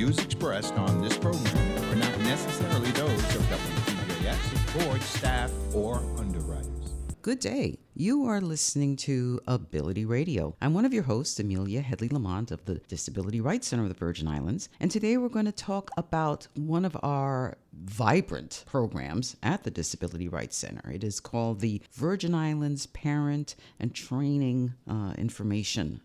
views expressed on this program are not necessarily those of WTJS, its board, staff, or underwriters. Good day. You are listening to Ability Radio. I'm one of your hosts, Amelia LaMont of the Disability Rights Center of the Virgin Islands. And today we're going to talk about one of our vibrant programs at the Disability Rights Center. It is called the Virgin Islands Parent and Training Information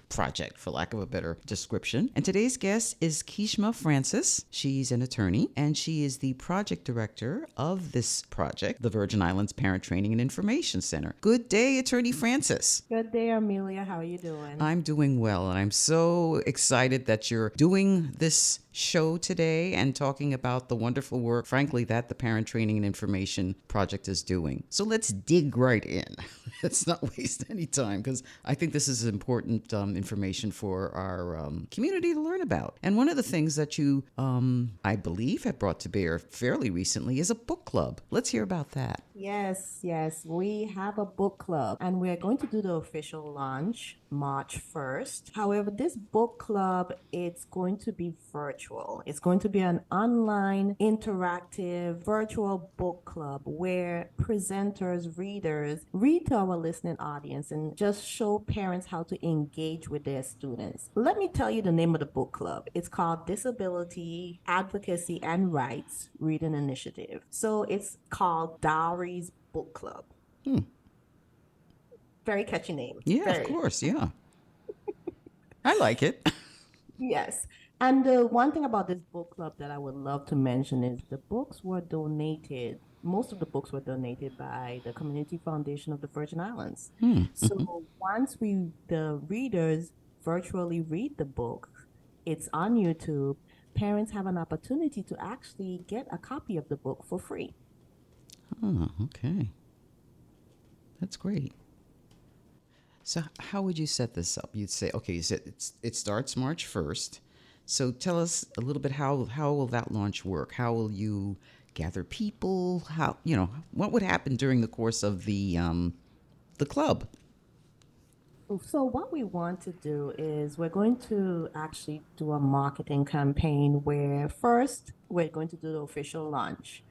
Project, for lack of a better description. And today's guest is Kishma Francis. She's an attorney, and she is the project director of this project, the Virgin Islands Parent Training and Information Center. Good day, Attorney Francis. Good day, Amelia. How are you doing? I'm doing well, and I'm so excited that you're doing this show today and talking about the wonderful work, frankly, that the Parent Training and Information Project is doing. So let's dig right in. Let's not waste any time, because I think this is important information for our community to learn about. And one of the things that you, I believe, have brought to bear fairly recently is a book club. Let's hear about that. Yes. We have a book club, and we're going to do the official launch March 1st. However, this book club, it's going to be virtual. It's going to be an online, interactive, virtual book club where presenters, readers read to our listening audience and just show parents how to engage with their students. Let me tell you the name of the book club. It's called Disability, Advocacy, and Rights Reading Initiative. So it's called DARRI's Book Club. Very catchy name. Yeah, of course. Yeah. I like it. Yes. And the one thing about this book club that I would love to mention is the books were donated. Most of the books were donated by the Community Foundation of the Virgin Islands. So once the readers virtually read the book, it's on YouTube. Parents have an opportunity to actually get a copy of the book for free. Oh, okay. That's great. So how would you set this up? You'd say, okay, you said it starts March 1st. So tell us a little bit, how will that launch work? How will you gather people? What would happen during the course of the club? So what we want to do is we're going to actually do a marketing campaign where first we're going to do the official launch.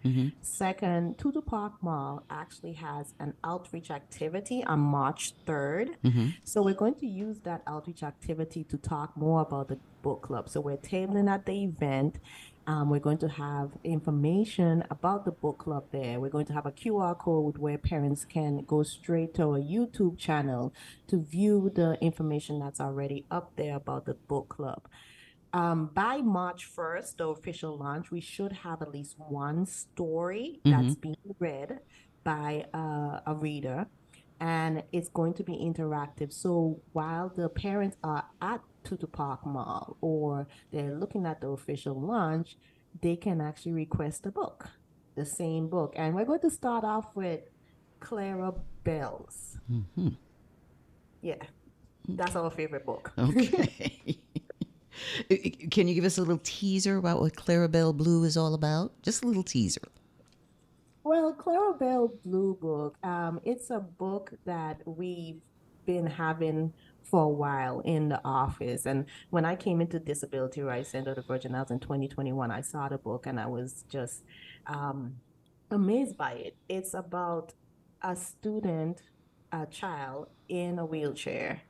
Second, Tutu Park Mall actually has an outreach activity on March 3rd. So we're going to use that outreach activity to talk more about the book club. So we're tabling at the event. We're going to have information about the book club there. We're going to have a QR code where parents can go straight to our YouTube channel to view the information that's already up there about the book club. By March 1st, the official launch, we should have at least one story that's being read by a reader, and it's going to be interactive. So while the parents are at Tutu Park Mall or they're looking at the official launch, they can actually request a book, the same book. And we're going to start off with Clara Bell's. Yeah, that's our favorite book. Okay. Can you give us a little teaser about what Clarabelle Blue is all about? Just a little teaser. Well, Clarabelle Blue book, it's a book that we've been having for a while in the office. And when I came into Disability Rights Center of the Virgin Islands in 2021, I saw the book and I was just amazed by it. It's about a student, a child in a wheelchair.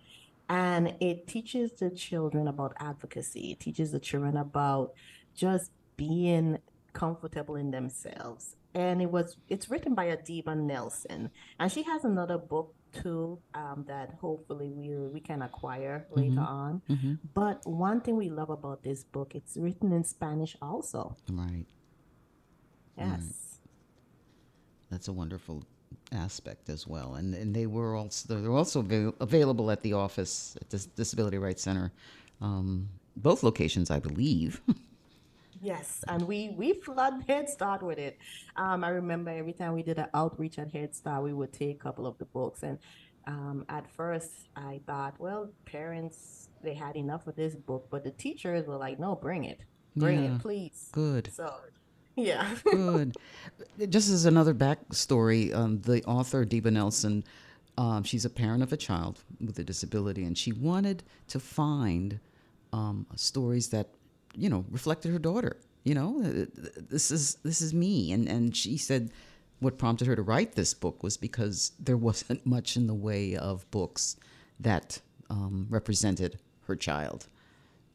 And it teaches the children about advocacy. It teaches the children about just being comfortable in themselves. And it's written by Adiba Nelson. And she has another book too that hopefully we can acquire later on. But one thing we love about this book, it's written in Spanish also. Right. Yes. Right. That's a wonderful aspect as well. And they're also available at the office at the Disability Rights Center, both locations, I believe. Yes, and we flood Head Start with it. I remember every time we did an outreach at Head Start, we would take a couple of the books. And at first, I thought, well, parents, they had enough of this book, but the teachers were like, no, bring it, please. Good. So, yeah. Good. Just as another backstory, the author, Adiba Nelson, she's a parent of a child with a disability, and she wanted to find stories that reflected her daughter. This is me. And she said what prompted her to write this book was because there wasn't much in the way of books that represented her child.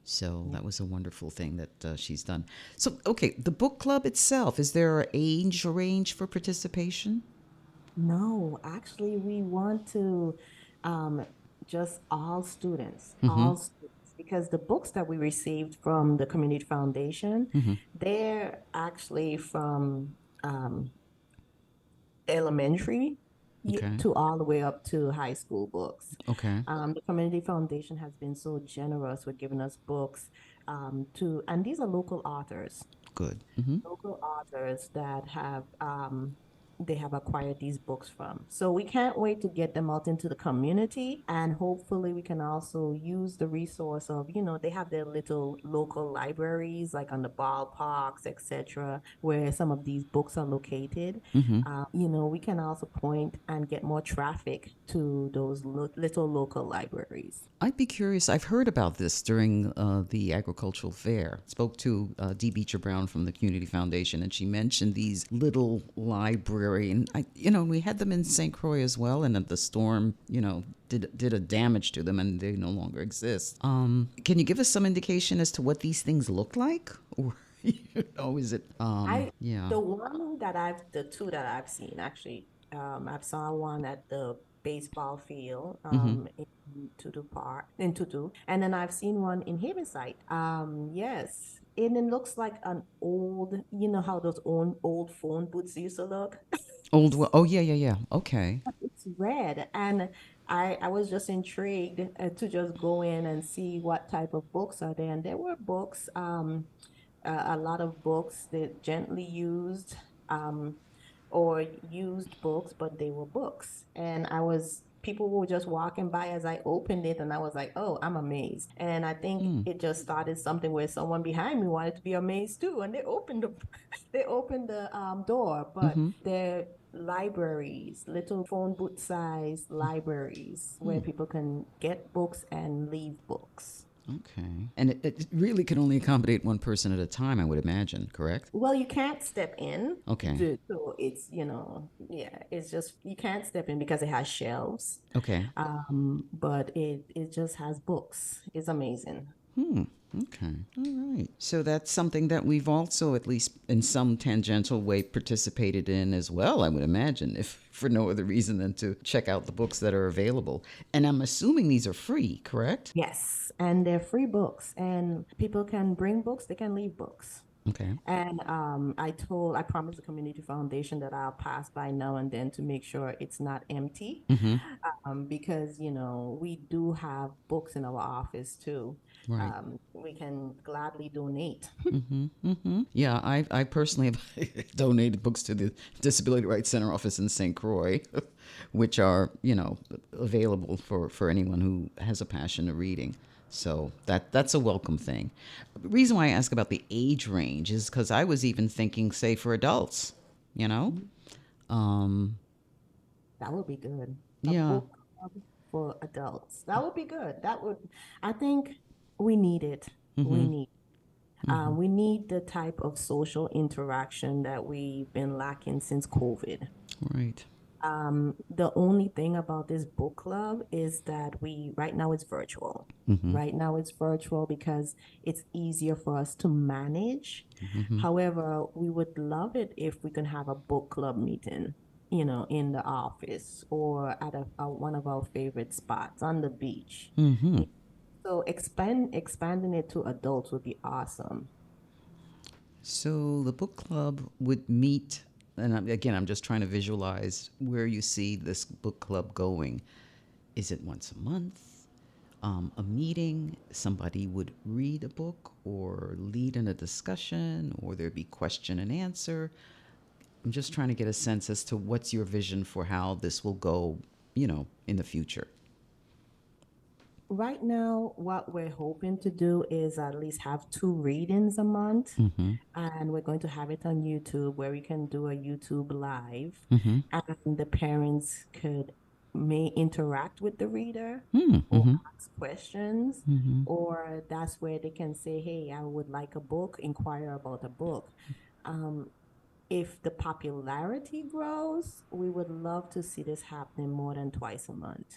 So that was a wonderful thing that she's done. So, okay, the book club itself, is there an age range for participation? No, actually, we want to um, just all students, because the books that we received from the Community Foundation, they're actually from elementary Okay. to all the way up to high school books. Okay. The Community Foundation has been so generous with giving us books and these are Good. local authors that have they have acquired these books from. So we can't wait to get them out into the community, and hopefully we can also use the resource of, they have their little local libraries like on the ballparks, etc., where some of these books are located. We can also point and get more traffic to those little local libraries. I'd be curious. I've heard about this during the agricultural fair. Spoke to Dee Beecher Brown from the Community Foundation, and she mentioned these little libraries. And we had them in St. Croix as well, and the storm, did a damage to them, and they no longer exist. Can you give us some indication as to what these things look like, or is it? Yeah. The two that I've seen actually, I saw one at the baseball field in Tutu, and then I've seen one in Haverside. Yes, and it looks like an old, how those old phone booths used to look. Oh, yeah, yeah, yeah. Okay. It's red, and I was just intrigued to just go in and see what type of books are there. And there were books, a lot of books that gently used, um, or used books, but they were books. And people were just walking by as I opened it, and I was like, oh, I'm amazed. And I think it just started something where someone behind me wanted to be amazed too, and they opened the door. But they're libraries, little phone booth size libraries where people can get books and leave books. Okay. And it really can only accommodate one person at a time, I would imagine, correct? Well, you can't step in. Okay. So it's, yeah, it's just, you can't step in because it has shelves. Okay. But it just has books. It's amazing. Okay. All right. So that's something that we've also, at least in some tangential way, participated in as well, I would imagine, if for no other reason than to check out the books that are available. And I'm assuming these are free, correct? Yes, and they're free books, and people can bring books, they can leave books. Okay. And I promised the Community Foundation that I'll pass by now and then to make sure it's not empty, because we do have books in our office too. Right. We can gladly donate. Yeah, I personally have donated books to the Disability Rights Center office in St. Croix, which are, available for anyone who has a passion of reading. So that's a welcome thing. The reason why I ask about the age range is because I was even thinking, say, for adults, That would be good. Yeah. Book club for adults. That would be good. I think we need it. We need the type of social interaction that we've been lacking since COVID. Right. The only thing about this book club is that right now it's virtual. Right now it's virtual because it's easier for us to manage. However, we would love it if we can have a book club meeting, in the office or at one of our favorite spots on the beach. So expanding it to adults would be awesome. So the book club would meet, and again, I'm just trying to visualize where you see this book club going. Is it once a month? A meeting? Somebody would read a book or lead in a discussion, or there'd be question and answer. I'm just trying to get a sense as to what's your vision for how this will go, in the future. Right now, what we're hoping to do is at least have 2 readings a month. And we're going to have it on YouTube where we can do a YouTube live. And the parents could may interact with the reader or ask questions, or that's where they can say, hey, I would like a book, inquire about a book. If the popularity grows, we would love to see this happening more than twice a month.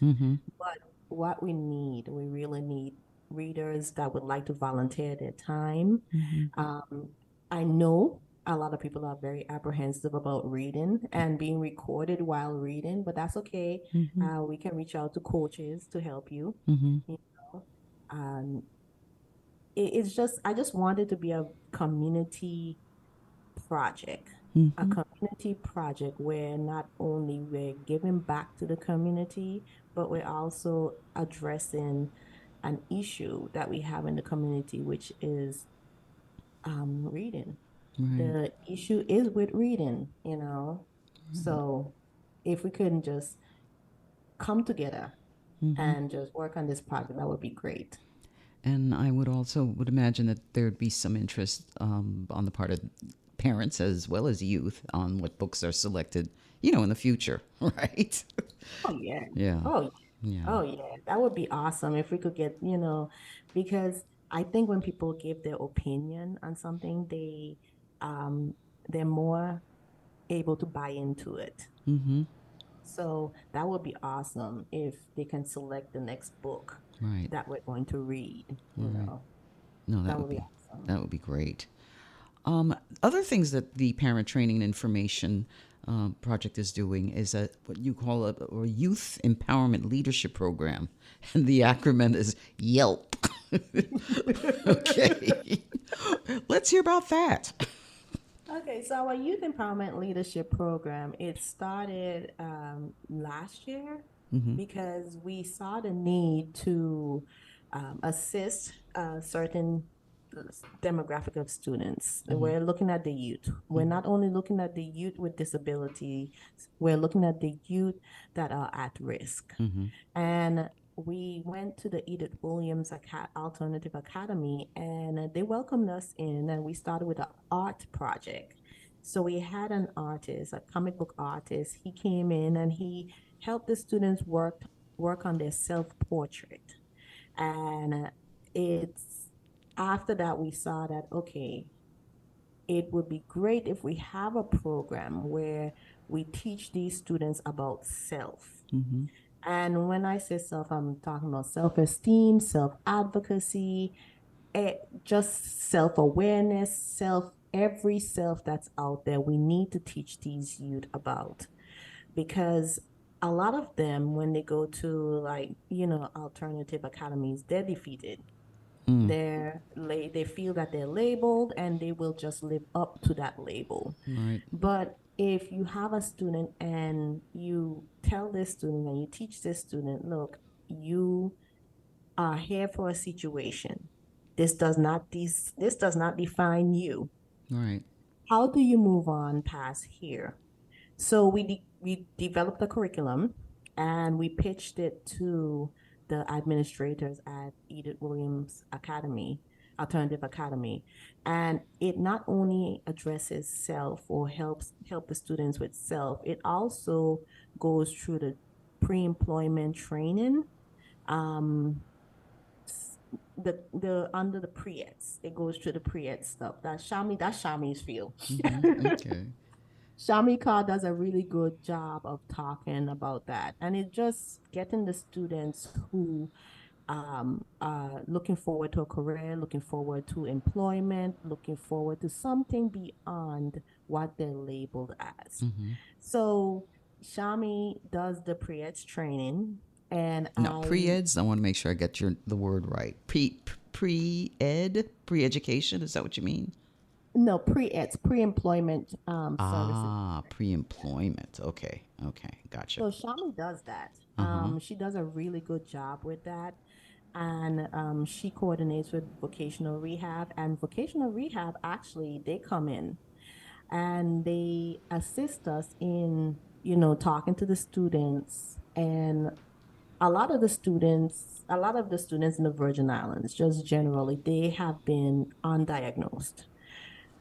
But what we really need readers that would like to volunteer their time. Um, I know a lot of people are very apprehensive about reading and being recorded while reading, but that's okay. We can reach out to coaches to help you. You know, um, it's just I just want it to be a community project, a community project where not only we're giving back to the community, but we're also addressing an issue that we have in the community, which is reading. Right. The issue is with reading, you know. So if we couldn't just come together and just work on this project, that would be great. And I would also would imagine that there would be some interest on the part of parents as well as youth on what books are selected, in the future, right? Oh yeah. Yeah. Oh yeah. Yeah. Oh yeah. That would be awesome if we could get, because I think when people give their opinion on something, um they're more able to buy into it. So that would be awesome if they can select the next book Right. that we're going to read, Right. No, That would be awesome. that would be great. Other things that the Parent Training and Information Project is doing is what you call a Youth Empowerment Leadership Program, and the acronym is YELP. Okay, let's hear about that. Okay, so our Youth Empowerment Leadership Program, it started last year because we saw the need to assist certain demographic of students. We're looking at the youth. We're not only looking at the youth with disability, we're looking at the youth that are at risk. And we went to the Edith Williams Alternative Academy, and they welcomed us in, and we started with an art project. So we had an artist, a comic book artist. He came in and he helped the students work on their self-portrait. And it's after that we saw that, okay, it would be great if we have a program where we teach these students about self. And when I say self, I'm talking about self-esteem, self-advocacy, just self-awareness, every self that's out there, we need to teach these youth about. Because a lot of them, when they go to alternative academies, they're defeated. They feel that they're labeled and they will just live up to that label. Right. But if you have a student and you tell this student and you teach this student, look, you are here for a situation. This does not define you. Right. How do you move on past here? So we developed a curriculum and we pitched it to the administrators at Edith Williams Academy, Alternative Academy. And it not only addresses self or help the students with self, it also goes through the pre-employment training. The under the pre-eds, it goes through the pre-ed stuff. That's Shami's field. Okay. Shamika does a really good job of talking about that. And it's just getting the students who are looking forward to a career, looking forward to employment, looking forward to something beyond what they're labeled as. So Shami does the pre-eds training. And Now, pre-eds, I want to make sure I get the word right. Pre-education, is that what you mean? No, pre-eds, pre-employment services. Pre-employment. Okay, gotcha. So Shami does that. She does a really good job with that. And she coordinates with vocational rehab. And vocational rehab, actually, they come in and they assist us in, talking to the students. And a lot of the students in the Virgin Islands, just generally, they have been undiagnosed.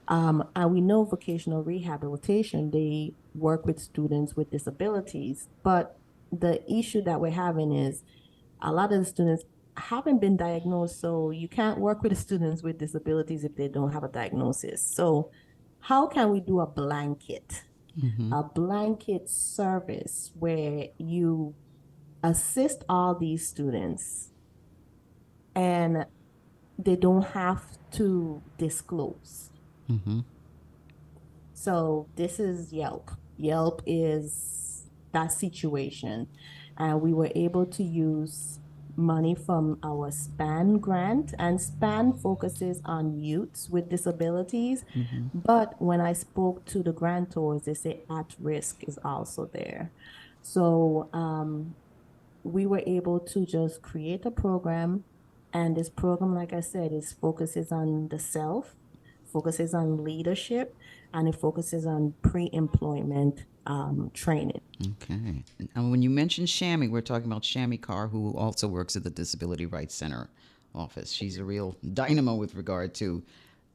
And we know vocational rehabilitation, they work with students with disabilities, but the issue that we're having is a lot of the students haven't been diagnosed, so you can't work with the students with disabilities if they don't have a diagnosis. So how can we do a blanket service where you assist all these students and they don't have to disclose? So this is Yelp. Yelp is that situation. And we were able to use money from our SPAN grant, and SPAN focuses on youths with disabilities. But when I spoke to the grantors, they say at risk is also there. So we were able to just create a program. And this program, like I said, is focuses on the self, focuses on leadership, and it focuses on pre-employment training. Okay. And when you mentioned Shami, we're talking about Shami Carr, who also works at the Disability Rights Center office. She's a real dynamo with regard to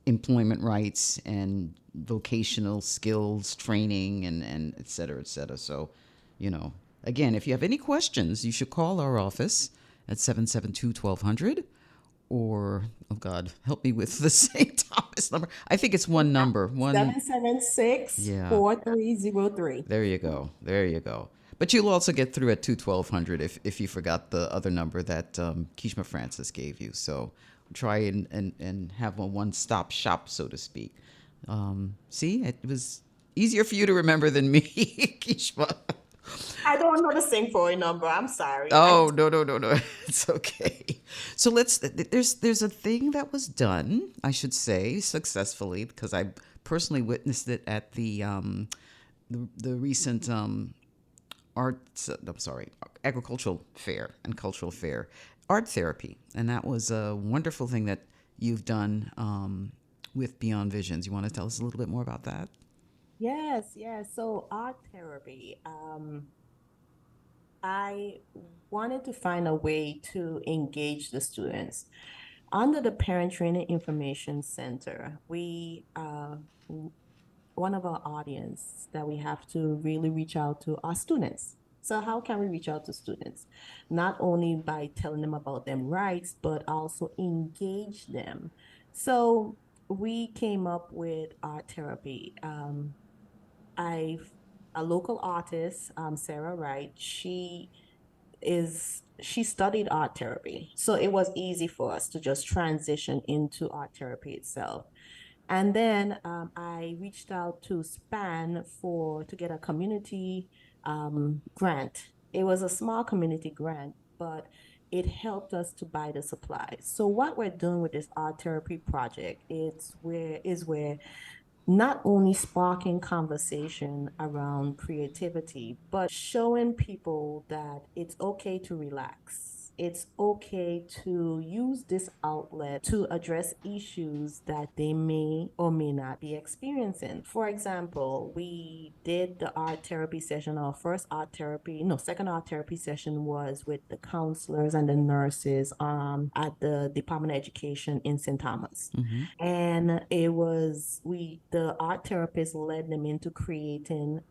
employment rights and vocational skills training and et cetera, et cetera. So, again, if you have any questions, you should call our office at 772-1200 or, oh God, help me with the St. Thomas number. I think it's one number. 776-4303. There you go. There you go. But you'll also get through at 1200 if you forgot the other number that Kishma Francis gave you. So try and have a one-stop shop, so to speak. See, it was easier for you to remember than me, Kishma. I don't know the St. Croix number. I'm sorry. Oh, no. It's okay. So there's a thing that was done, I should say, successfully, because I personally witnessed it at the recent agricultural fair and cultural fair, art therapy. And that was a wonderful thing that you've done with Beyond Visions. You want to tell us a little bit more about that? Yes. So art therapy. I wanted to find a way to engage the students. Under the Parent Training Information Center, we one of our audience that we have to really reach out to are students. So how can we reach out to students? Not only by telling them about their rights, but also engage them. So we came up with art therapy. I A local artist, Sarah Wright, she studied art therapy. So it was easy for us to just transition into art therapy itself. And then I reached out to SPAN to get a community grant. It was a small community grant, but it helped us to buy the supplies. So what we're doing with this art therapy project is where not only sparking conversation around creativity, but showing people that it's okay to relax. It's okay to use this outlet to address issues that they may or may not be experiencing. For example, we did the art therapy session. Our second art therapy session was with the counselors and the nurses at the Department of Education in St. Thomas. And the art therapist led them into creating,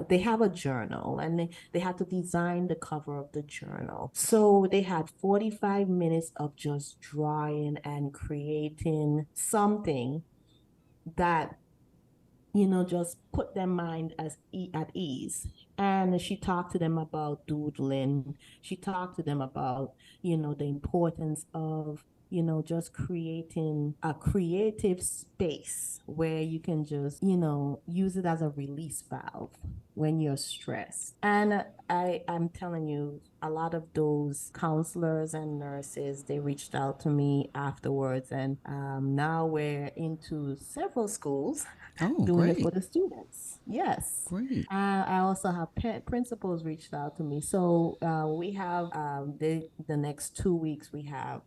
they have a journal, and they had to design the cover of the journal. So they had 45 minutes of just drawing and creating something that just put their mind at ease. And she talked to them about doodling. She talked to them about, the importance of, just creating a creative space where you can just, use it as a release valve when you're stressed. And I'm telling you, a lot of those counselors and nurses, they reached out to me afterwards. And now we're into several schools doing it for the students. Yes. Great. I also have principals reached out to me. So we have the next 2 weeks, we have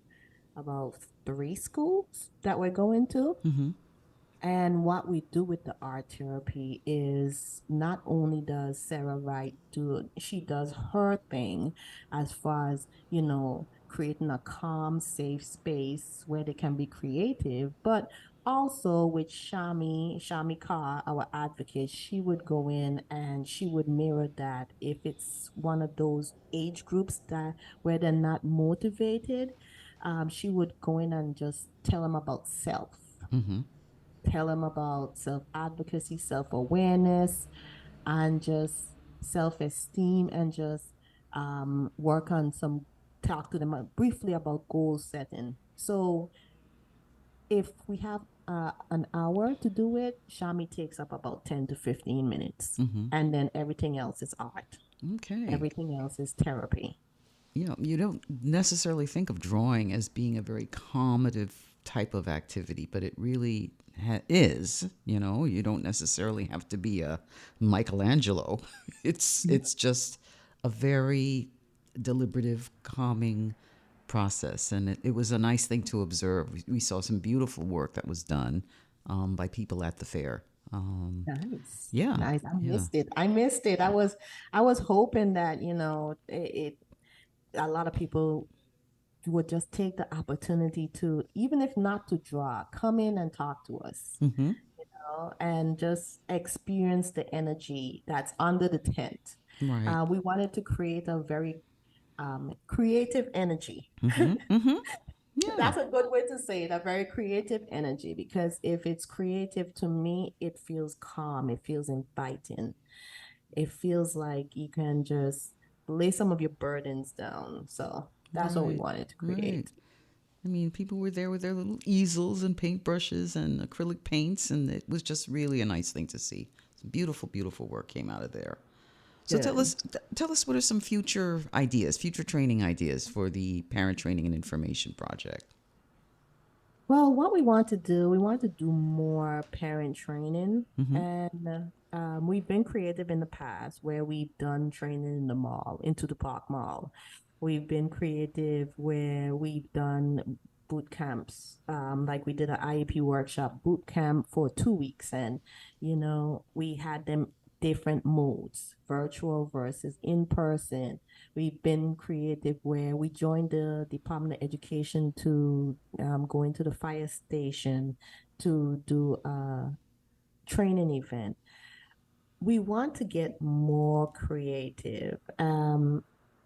about 3 schools that we're going to. And what we do with the art therapy is not only does Sarah Wright she does her thing as far as, creating a calm, safe space where they can be creative, but Also with Shami Carr, our advocate, she would go in and she would mirror that if it's one of those age groups that where they're not motivated, she would go in and just tell them about self, Mm-hmm. tell them about self advocacy, self awareness, and just self esteem, and just work on some talk to them briefly about goal setting. So if we have an hour to do it, Shami takes up about 10 to 15 minutes. Mm-hmm. And then everything else is art. Okay. Everything else is therapy. You don't necessarily think of drawing as being a very calmative type of activity, but it really is. You don't necessarily have to be a Michelangelo. It's just a very deliberative, calming process, and it was a nice thing to observe. We saw some beautiful work that was done by people at the fair. Nice. Yeah, Nice. I yeah. missed it. I missed it. I was hoping that, a lot of people would just take the opportunity to, even if not to draw, come in and talk to us, Mm-hmm. and just experience the energy that's under the tent. Right. We wanted to create a very creative energy. Mm-hmm. Mm-hmm. Yeah. That's a good way to say it, a very creative energy, because if it's creative to me, it feels calm, it feels inviting, it feels like you can just lay some of your burdens down. So that's what we Right. wanted to Right. create. I mean, people were there with their little easels and paintbrushes and acrylic paints, and it was just really a nice thing to see. Some beautiful, beautiful work came out of there. So Good. tell us what are some future ideas, future training ideas for the Parent Training and Information Project. Well, what we want to do more parent training. Mm-hmm. And we've been creative in the past where we've done training in the mall, into the park mall. We've been creative where we've done boot camps. Like we did an IEP workshop boot camp for 2 weeks, and we had them different modes, virtual versus in person. We've been creative where we joined the Department of Education to go into the fire station to do a training event. We want to get more creative.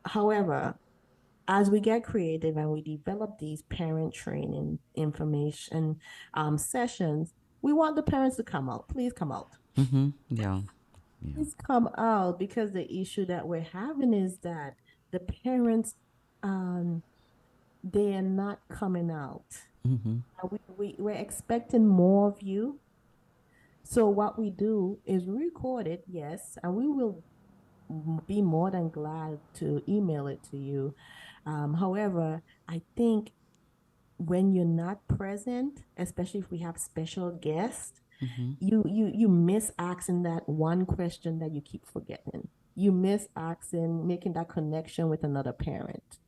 However, as we get creative and we develop these parent training information sessions, we want the parents to come out. Please come out. Mm-hmm. Yeah. Yeah. Please come out, because the issue that we're having is that the parents, um, they are not coming out. Mm-hmm. We're expecting more of you. So what we do is we record it, yes, and we will be more than glad to email it to you. However, I think when you're not present, especially if we have special guests, Mm-hmm. you miss asking that one question that you keep forgetting. You miss asking, making that connection with another parent.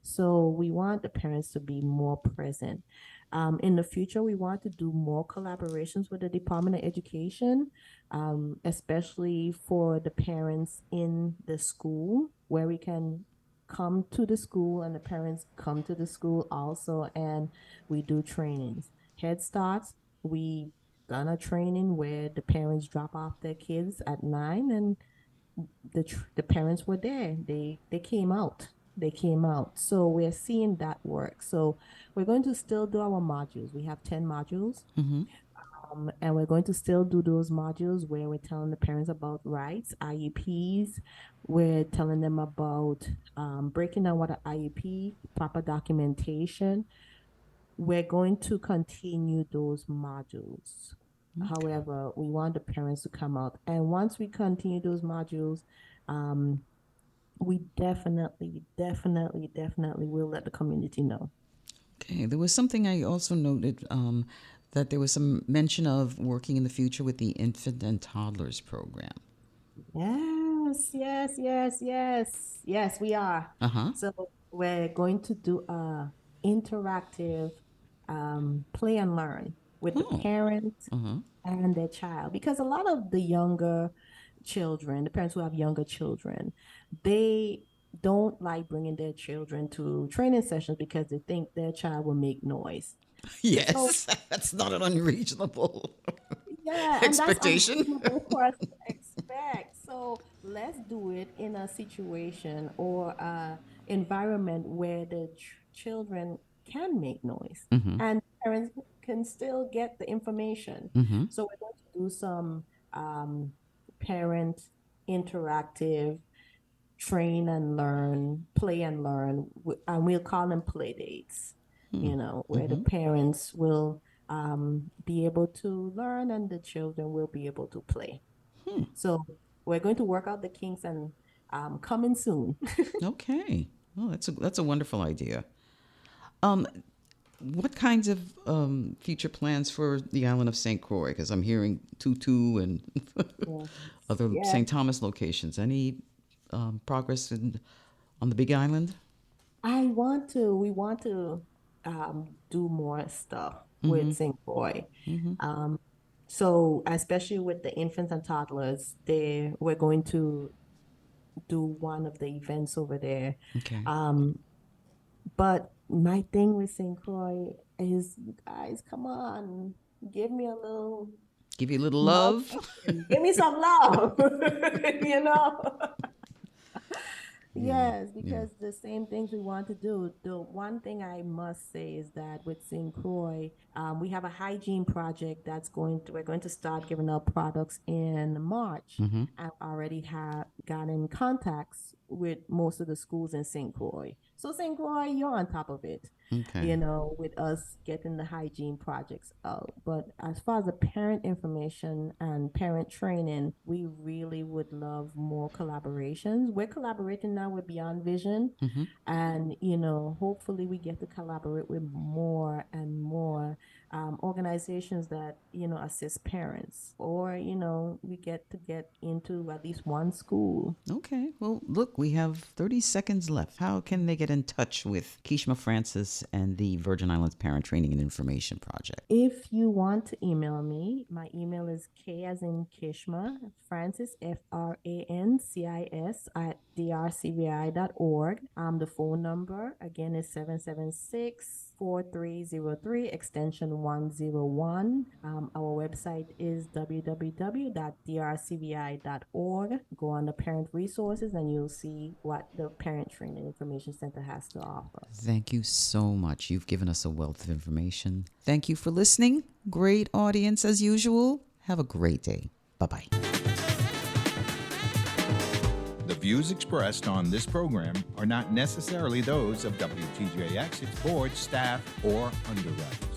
So we want the parents to be more present. In the future, we want to do more collaborations with the Department of Education, especially for the parents in the school, where we can come to the school and the parents come to the school also, and we do trainings. Head Starts, we done a training where the parents drop off their kids at 9, and the parents were there. They came out. They came out. So we're seeing that work. So we're going to still do our modules. We have 10 modules. Mm-hmm. And we're going to still do those modules where we're telling the parents about rights, IEPs. We're telling them about breaking down what an IEP, proper documentation. We're going to continue those modules. However, we want the parents to come out. And once we continue those modules, um, we definitely will let the community know. Okay. There was something I also noted that there was some mention of working in the future with the infant and toddlers program. Yes, yes, yes, yes. Yes, we are. Uh huh. So we're going to do a interactive play and learn with the Oh. parent Uh huh. and their child, because a lot of the younger children, the parents who have younger children, they don't like bringing their children to training sessions because they think their child will make noise. So Yes, that's not an unreasonable yeah, and that's expectation. unreasonable for us to expect. So let's do it in a situation or a environment where the children can make noise and parents can still get the information. So we're going to do some parent interactive train and learn, play and learn, and we'll call them play dates, where the parents will be able to learn and the children will be able to play. So we're going to work out the kinks and coming soon. Okay. Well, that's a wonderful idea. Um, what kinds of future plans for the island of St. Croix? Because I'm hearing Tutu and Yes. other Yes. St. Thomas locations. Any progress on the Big Island? We want to do more stuff with St. Croix. So especially with the infants and toddlers, we're going to do one of the events over there. Okay. But my thing with St. Croix is, you guys, come on, give me a little Give you a little love. love. Give me some love, you know? Yeah, Yes, because the same things we want to do. The one thing I must say is that with St. Croix, we have a hygiene project we're going to start giving out products in March. I already have gotten contacts with most of the schools in St. Croix. So St. Croix, you're on top of it, Okay. with us getting the hygiene projects out. But as far as the parent information and parent training, we really would love more collaborations. We're collaborating now with Beyond Vision, and hopefully we get to collaborate with more and more organizations that assist parents, or we get into at least one school. Okay. Well, look, we have 30 seconds left. How can they get in touch with Kishma Francis and the Virgin Islands Parent Training and Information Project? If you want to email me, my email is K as in Kishma, Francis, FRANCIS at drcvi.org. The phone number again is 776-4303 extension 101. Our website is www.drcvi.org. Go on the parent resources and you'll see what the Parent Training Information Center has to offer. Thank you so much. You've given us a wealth of information. Thank you for listening. Great audience as usual. Have a great day. Bye-bye. The views expressed on this program are not necessarily those of WTJX, its board, staff, or underwriters.